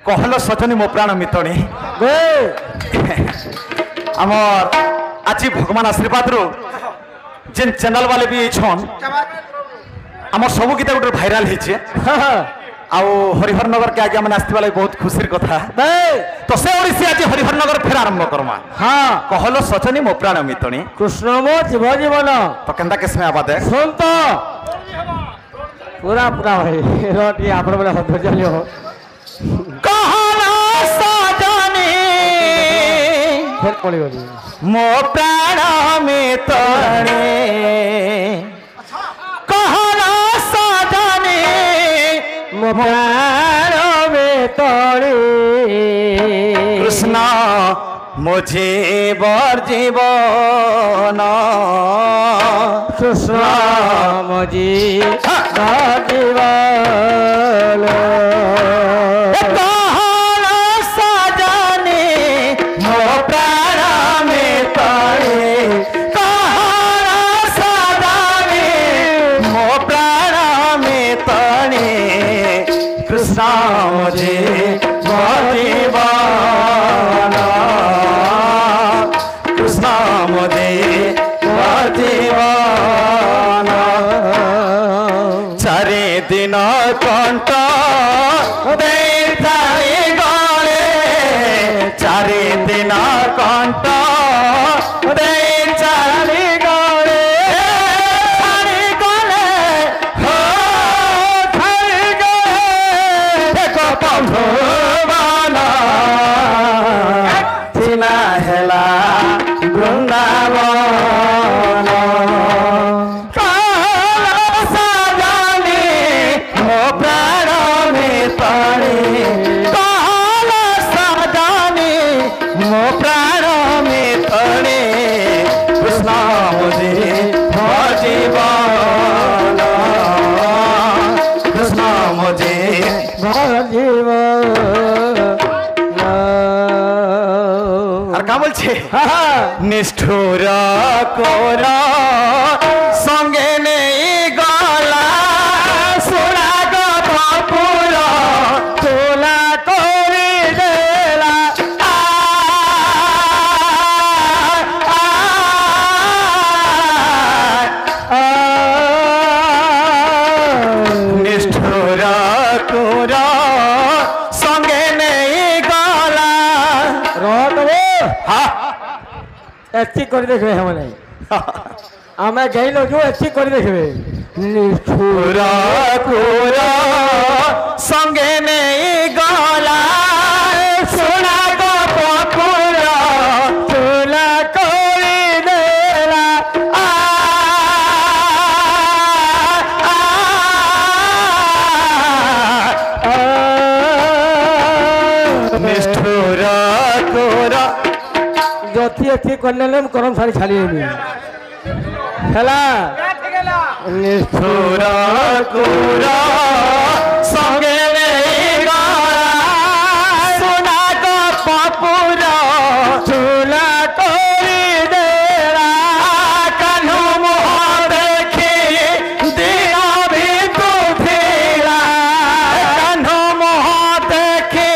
कहल सजनी मो प्राण मितणी आमर आज भगवान आशीर्वाद रो जेन चैनल वाले भी छन आमर सब गीत गोटे भाइराल होचे आउ हरिहर नगर के आगे मैंने आसती वाले बहुत खुशी कथा तो से ओडिसी आज हरिहर नगर फिर आरंभ करमा हाँ कहल सजनी मो प्राण मितणी कृष्ण मो जीव जीवन तो केंदा किसमें आवाज है सुन तो पूरा पूरा भाई रोटी आप बोले हो चलियो कहल सजनी फिर बोली बोली मो प्राण मितणी कहल सजनी मो प्राण में तोड़ी कृष्ण मुझे बर जीवन कृष्ण मुझे जीवन कहल सजनी मो प्राण मितणी कहल सजनी मो प्राण मितणी कृष्ण मुझे जीवन कृष्ण मुझे जीवन चारि दिन कंठ देई गले चारि दिन कंठ देई चारि गले छाड़ी गले हो छाड़ी गले देखो भगवान चिना हेला वृंदावन कहल सजनी मो प्राण मितणी कहल सजनी मो प्राण मितणी कृष्ण मुझे जीवन कृष्ण मुझे जीवन আর কা বলছে নিষ্ঠুর কোর সঙ্গে নেই গলা সোনা গপুর তোলা করি দেলা নিষ্ঠুর কোর সঙ্গে নেই গলা हाँ अच्छी कर देखे हम नहीं आमे गई लोग जो अच्छी कर देखे पूरा पूरा संगे नहीं गला सोना गपुरा चूला कोरी देला निष्ठुर कोरा जति अच्छी करने ले करम सारी छाली नहीं हेला निष्ठुर कोरा संगे नहीं गला सोना गपुरा चूला कोरी देला कान्हू मोह देखी दिया भी तू फिरा कान्हू मोह देखी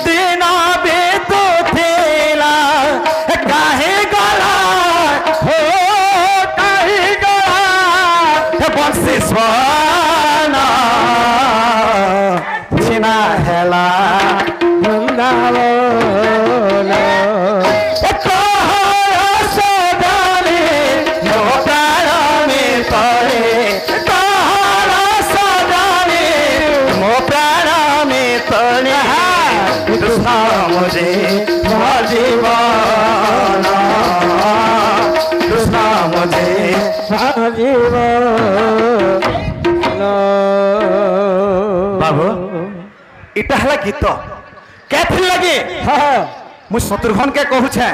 दिना भी तू फिरा काहे गला हो काहे गला बंसी स्वाना चिना हेला वृंदावन कृष्ण मुझे जीवन कृष्ण मुझे बाबू इटा हला गीत कैथी लगी मु शत्रुघ्न के कहू छे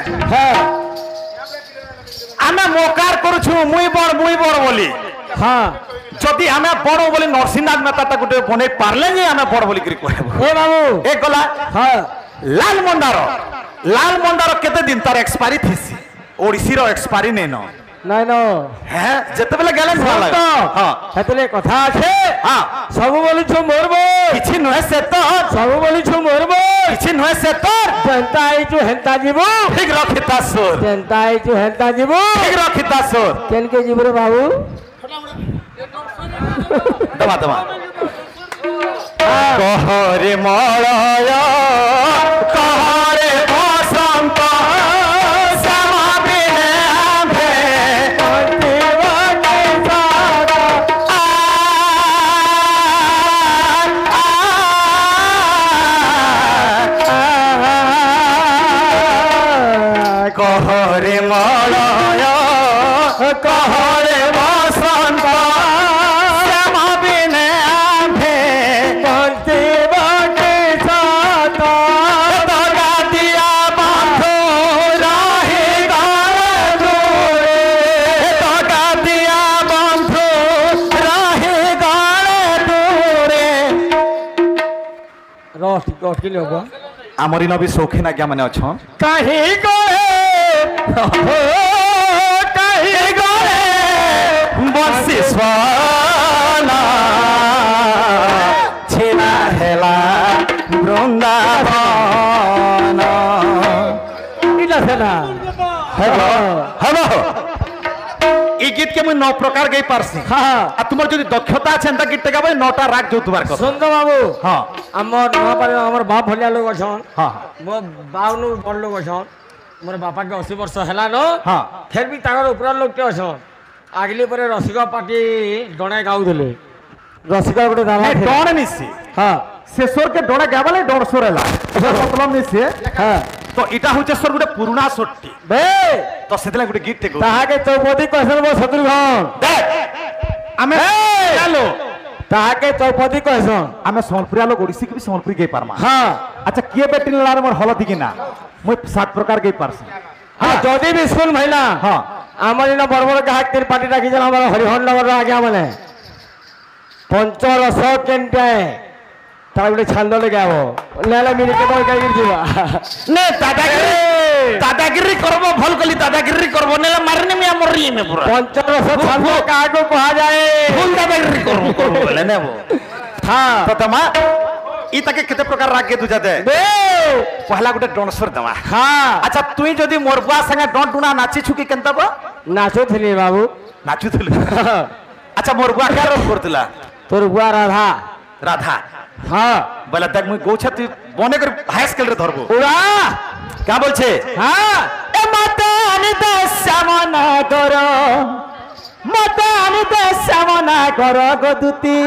आमे मोकार करू मुई बड़ बोली हाँ जदि आमे बड़ बोली नरसिंहनाथ मेहता ता गुटे बनै पारले जे आमे बड़ बोली करी कहबो ए बाबू ए गला हाँ लाल मंदार केते दिन तार एक्सपायरी थीसी ओडिसी रो एक्सपायरी नै न नहीं नो हैं जते बेले गेले न लागे हां हेतले कथा আছে हां सब बोली छु मोरबो किछि नहे से तो सब बोली छु मोरबो अच्छी नुहे से तोर जेंता आइचु हेंता जीवो ठीक रखिता सुर जेंता आइचु हेंता जीवो ठीक रखिता सुर केन के जीवो रे बाबू दमा दमा कहरे मलय कहरे बसंत श्यामा बिने आंभे कहरे मलय कहरे बसंत श्यामा बिने आंभे दिया बंधु रहे दिया बंधु रहे दूरे रस रस के लोग आमरी नबी शौकीन आज्ञा मैंने अच्छन कहीं गए कहीं गए बंसी स्वाना छेना हेला बृंदावन इला सेना हेलो हेलो এই গীত কে মুই 9 প্রকার গাই পারছি হ্যাঁ আর তোমার যদি দক্ষতা আছে এন্তা গীত গাবে 9টা রাগ যৌ তোমার কথা সুন্দর বাবু হ্যাঁ আমার নয়া পারে আমার বাপ ভলিয়া লোক অছন হ্যাঁ মো বাউनु বড় লোক অছন মোর বাপা কে 80 বর্ষ হেলা ন হ্যাঁ ফের বি তাগর উপর লোক কে অছন আগলি পরে রসিকা পার্টি ডণে গাউদলে রসিকা গোটে দালা এই ডণ নিছি হ্যাঁ শেষর কে ডণে গাবালে ডণ সরেলা এটা মতলব নিছি হ্যাঁ তো এটা হচ্ছে সর গোটে পুরুনা সট্টি বে তো সেদিন গোটে গীত তে গো তাহাকে চৌপতি কইছন মো শত্রুঘ্ন দেখ আমি হ্যালো তাহাকে চৌপতি কইছন আমি সম্বলপুরিয়া লোক ওড়িশি কি সম্বলপুরি গাই পারমা হ্যাঁ আচ্ছা কিয়ে বেটিন লার মোর হলদি কিনা মই 7 প্রকার গাই পারছি হ্যাঁ যদি বি শুন ভাইলা হ্যাঁ আমার ইন বড় বড় গ্রাহক তীর পার্টি রাখিছেন আমার হরিহর নগর আগে মানে পঞ্চরস কেনটায় তার গোটে ছান্দ লেগে যাব নেলে মিনিটে বল গাই দিবা নে দাদাগিরি করব ভাল কলি দাদাগিরি করব নেলে মারনে মে আমর রিমে পুরা পঞ্চরস ছান্দ কাহাকে কোয়া যায় ফুল দাদাগিরি করব বলে নেব হ্যাঁ তো তোমা ই তাকে কেতে প্রকার রাগ গে দুজা দে বে পহলা গোটে ডনসর দেওয়া হ্যাঁ আচ্ছা তুই যদি মোর বুয়া সঙ্গে ডন ডুনা নাচি ছুকি কেনতাব নাচুথিলি বাবু নাচুথিল আচ্ছা মোর বুয়া কে রোল করতিলা তোর বুয়া রাধা রাধা হ্যাঁ বলে দেখ মুই গৌছা তুই বনে করে হাই স্কেল রে ধরবো উড়া কা বলছে হ্যাঁ এ মাতানি দশমনা কর মাতানি দশমনা কর গদুতি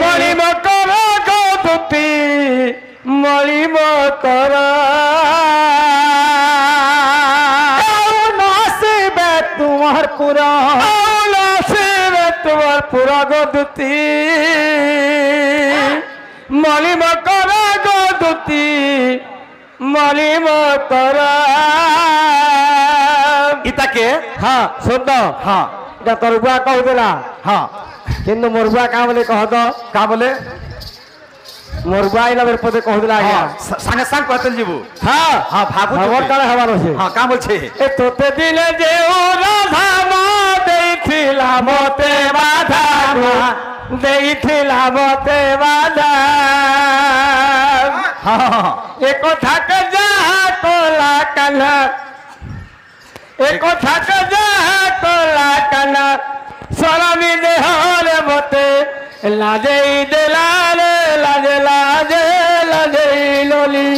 মলিম কর গদুতি মলিম কর নাসিবে তোমার পুরা নাসিবে তোমার পুরা গদুতি মলিম কর গদুতি মলিম কর ইতাকে হ্যাঁ শুন হ্যাঁ এটা তোর বুয়া কহুলা হ্যাঁ কিন্তু মোর বুয়া কা বলে কহ তো কা বলে মোর বুয়া ইলা বের পদে কহুলা আজ্ঞা সাঙ্গে সাঙ্গ কতল যাবো হ্যাঁ হ্যাঁ ভাবু খবর কালে হবার আছে হ্যাঁ কা বলছে এ তোতে দিলে যে ও রাধা মা দেইছিলা মতে বাধা দেইছিলা মতে বাধা হ্যাঁ এ কথাকে যা তোলা কানা এ কথাকে যা তোলা কানা সরামি দেহরে মতে লাজেই দেলারে লাজে লাজে লাজেই ললি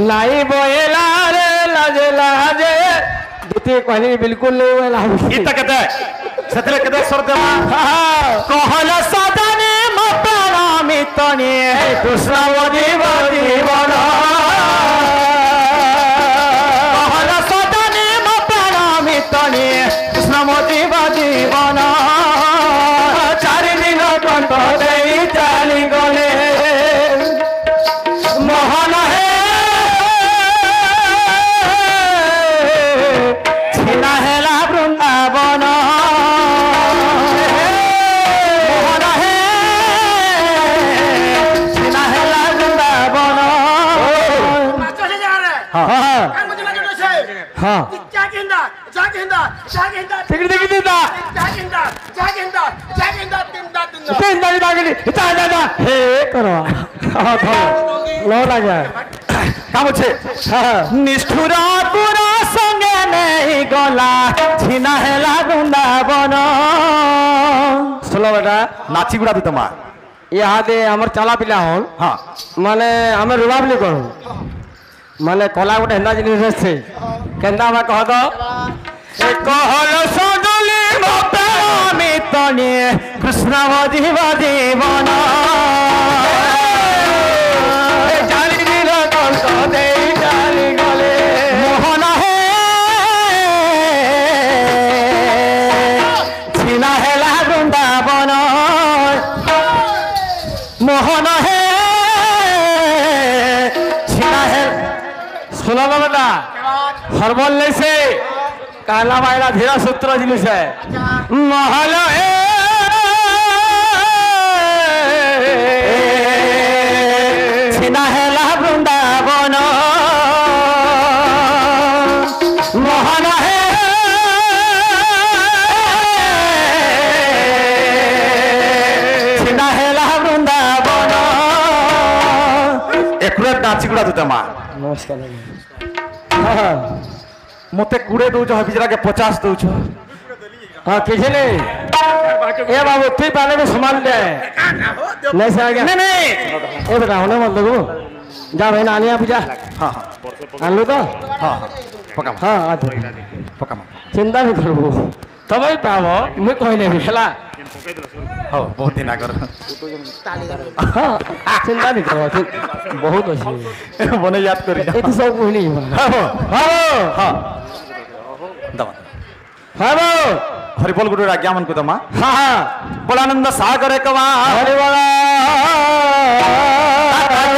লাই বয়েলা রে লাজে লাজে দুটি কহিনি বিলকুল নেই বলা ইতাকে দেখ সেতলে কে দেখ সর দেবা কহল সদানে মতারা মিতনে কৃষ্ণ জীব জীবন কহল সদানে মতারা মিতনে কৃষ্ণ জীব জীবন চারি দিন কণ্ঠ দেই চালি গলে মোহন হে ছিনা হেলা বৃন্দাবন মোহন হে ছিনা হেলা বৃন্দাবন হ্যাঁ হ্যাঁ টিকিট দেখি দিদা তিন দাঁড়ি দাগলি হে করো লো লাগে কাম আছে নিষ্ঠুর পুরা সঙ্গে নেই গলা ছিনা হেলা বৃন্দাবন শুনো বেটা নাচি গুড়া দিত মা ইহাদে আমার চালা পিলা হল হ্যাঁ মানে আমি রুবাবলি করু মানে কলা গোটে হেন্দা জিনিস আছে কেন্দা আমি কহ তো কহল সজলি মতে আমি তনি কৃষ্ণ জীব জীবন জানি দিল কষ্ট দেই জানি গলে মোহন হে ছিনা হেলা বৃন্দাবন মোহন হে ছিনা হেলা শুনো বেটা হরবল লেছে কালা বাইলা ধীরা সূত্র জিনিস মহল ছিনা হেলা বৃন্দাবন মোহন হে ছিনা হেলা বৃন্দাবন একুরেট নাচি গুড়া দুটা মা নমস্কার মতে 20 দৌছ হবিজরাকে 50 দৌছ হ্যাঁ কিছু নেই এ বাবু তুই পালে সমান দে नहीं से आ गया नहीं ए बेटा होने मत लगो जा भाई ना आनिया पूजा हाँ हाँ आन लो तो हाँ पका हाँ आ तो पका चिंता नहीं करो तब ही पावो मैं कोई नहीं खेला हाँ बहुत दिन आगर हाँ चिंता नहीं करो बहुत अच्छी बने याद करी ये तो सब कोई नहीं हाँ हाँ हाँ दवा हेलो हरिबोल गुरु आज्ञा मन को तमा हाँ हाँ बोलानंद सागर कवा अरे वाला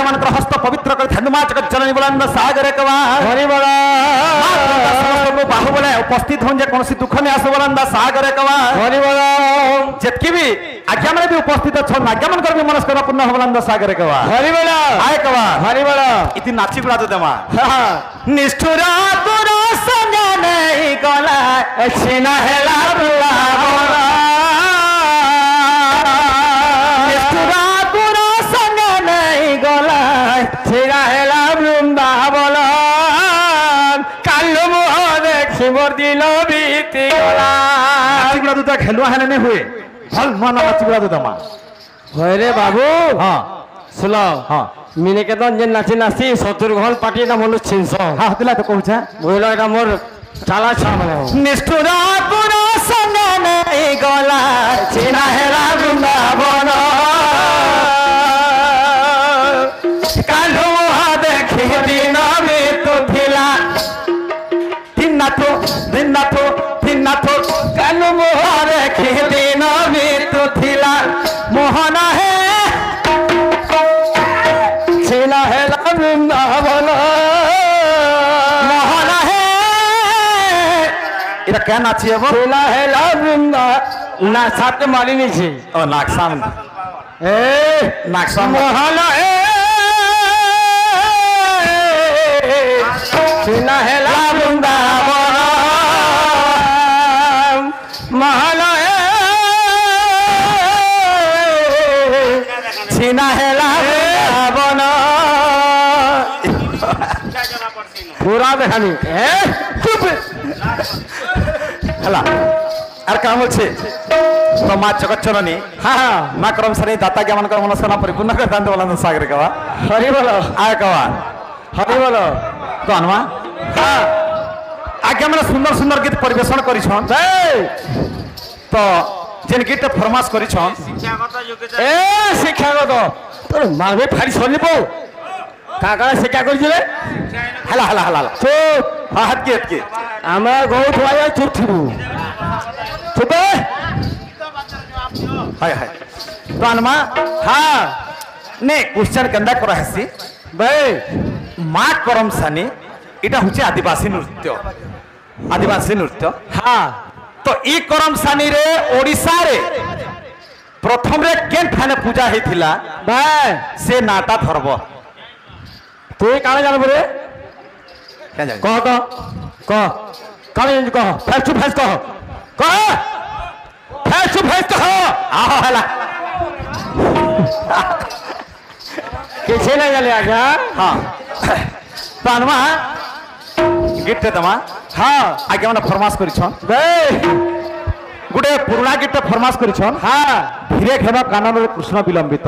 मंत्र हस्त पवित्र कर धनुमा जगत जननी बोलानंद सागर कवा अरे वाला बाहुबले उपस्थित हों जे कौन सी दुख ने आस बोलानंद सागर कवा अरे वाला जेतकी भी आज्ञा मन भी उपस्थित छ आज्ञा मन कर भी मनस्कर पूर्ण बोलानंद सागर कवा हरि वाला आय कवा हरि वाला इति नाची गुड़ा तो दमा हाँ निष्ठुरा पुरा संग नहीं गला छिना हेला बृंदावन निष्ठुरा पुरा संग नहीं गला छिरा हेला बृंदावन कालु मुह देखी मोर दिल बीती गला नाची गुड़ा तो खेलुआ है नहीं हुए हल मन नाची गुड़ा तो दमा होय रे बाबू हाँ सुनो हाँ मिने के जे नाची नाची शत्रुघ्न पार्टी ना मनु छिनस हाँ दिला तो कहूँ বুঝলো এটা মোর চালা ছা মানে निष्ठुरा पुरा संग नहीं गला छिना हेला बृंदावन कालु मुह देखी दिन मृत्यु थिला दिनाथ कालु मुह देखी दिन मृत्यु थिला मोहन हे ছিলা হেলা বৃন্দাবন মোহন হে এটা কেন আছে এবার ছিলা হেলা বৃন্দা না সাথে মারি নিছি ও নাকসাম এ নাকসাম মোহন এ ছিলা হেলা বৃন্দাবন মোহন এ ছিনা হেলা বৃন্দাবন পুরা দেখানি এ চুপ হেলা আর কাম হচ্ছে তো মা জগৎচরণী হ্যাঁ হ্যাঁ মা করমসারী দাতা জ্ঞান কর মনস্কামনা পরিপূর্ণ করে দান বলান সাগর কওয়া হরি বলো আয় কওয়া হরি বলো তো আনমা হ্যাঁ আগে আমরা সুন্দর সুন্দর গীত পরিবেশন করিছন তো যেন গীত ফরমাস করিছন এ শিক্ষাগত তোর মারবে ফাড়ি সরিব কাকা শিক্ষা করেছিলে হেলা হেলা হেলা চুপ হ্যাঁ হাত কি আমার গৌ ধোয়া যায় চুপ থিবু চুপে হায় হায় তো আনমা হ্যাঁ নে কোশ্চেন কেন্দা করা হেসি ভাই মা করমসানি এটা হচ্ছে আদিবাসী নৃত্য হ্যাঁ তো ই করমসানি রে ওড়িশা রে প্রথম রে কেন ঠানে পূজা হইছিলা ভাই সে নাটা ধরব তুই কানে জানবো রে কেন জানি কহ তো কহ কানে জানি কহ ফেস টু ফেস কহ কহ ফেস টু ফেস কহ আহ হেলা কিছু না জানি আগে হ্যাঁ তো আনমা গীতটা দেমা হ্যাঁ আগে মানে ফরমাস করিছন বে গোটে পুরুଣା গীতটা ফরমাস করিছন হ্যাঁ ধীরে খেবা কাননের কৃষ্ণ বিলম্বিত